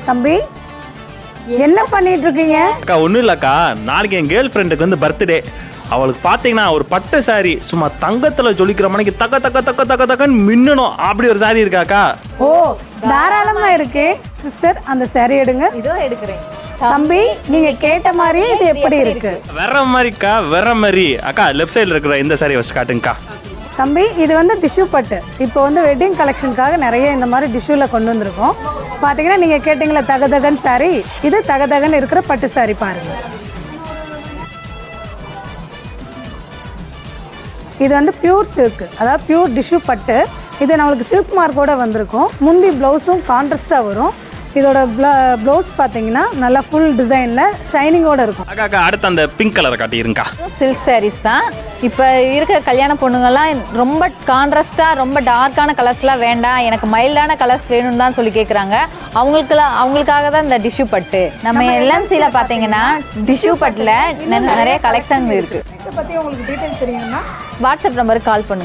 தம்பி என்ன பண்ணிட்டு இருக்கீங்க? அக்கா ஒன்றும் இல்லைக்கா, நாளைக்கு என் கேர்ள் ஃப்ரெண்டுக்கு வந்து பர்த்டே. அவளுக்கு பார்த்தீங்கன்னா ஒரு பட்டு சாரி சும்மா தங்கத்தில் ஜொலிக்கிற மணிக்கு தக்க தக்க தக்க தக்க தக்கன்னு மின்னணும் அப்படி ஒரு சாரி இருக்காக்கா? ஓ தாராளமா இருக்கு சிஸ்டர், அந்த சாரி எடுங்க. இதோ எடுக்கிறேன். தம்பி நீங்க கேட்ட மாதிரியே இது எப்படி இருக்கு? வேற மாதிரிக்கா, வேற மாதிரி. அக்கா லெஃப்ட் சைடில் இருக்கிற இந்த சாரி வச்சு காட்டுங்கக்கா. தம்பி இது வந்து டிஷ்யூ பட்டு. இப்போ வந்து வெட்டிங் கலெக்ஷனுக்காக நிறைய இந்த மாதிரி டிஷ்யூவில் கொண்டு வந்திருக்கோம். பார்த்தீங்கன்னா நீங்கள் கேட்டிங்களா தகதகன் சாரி, இது தகதகன் இருக்கிற பட்டு சாரி பாருங்க. இது வந்து பியூர் சில்க், அதாவது பியூர் டிஷ்யூ பட்டு. இது நம்மளுக்கு சில்க் மார்க்கோட வந்திருக்கும். முந்தி ப்ளவுஸும் கான்ட்ராஸ்டாக வரும். இதோட ப்ளவுஸ் பார்த்தீங்கன்னா நல்லா ஃபுல் டிசைனில் ஷைனிங்கோடு இருக்கும். அக்கா அக்கா அடுத்து அந்த பிங்க் கலரை காட்டியிருங்கக்கா. சில்க் சாரீஸ் தான். இப்போ இருக்கிற கல்யாண பொண்ணுங்கள்லாம் ரொம்ப கான்ட்ராஸ்டாக ரொம்ப டார்க்கான கலர்ஸ்லாம் வேண்டாம், எனக்கு மைல்டான கலர்ஸ் வேணும்னு தான் சொல்லி கேட்குறாங்க. அவங்களுக்காக தான் இந்த டிஷ்யூ பட்டு. நம்ம எல்எம்சியில் பார்த்தீங்கன்னா டிஷ்யூ பட்டில் நிறைய கலெக்ஷன் இருக்குது. இதை பற்றி உங்களுக்கு டீட்டெயில்ஸ் தெரியுமா? வாட்ஸ்அப் நம்பருக்கு கால் பண்ணுங்கள்.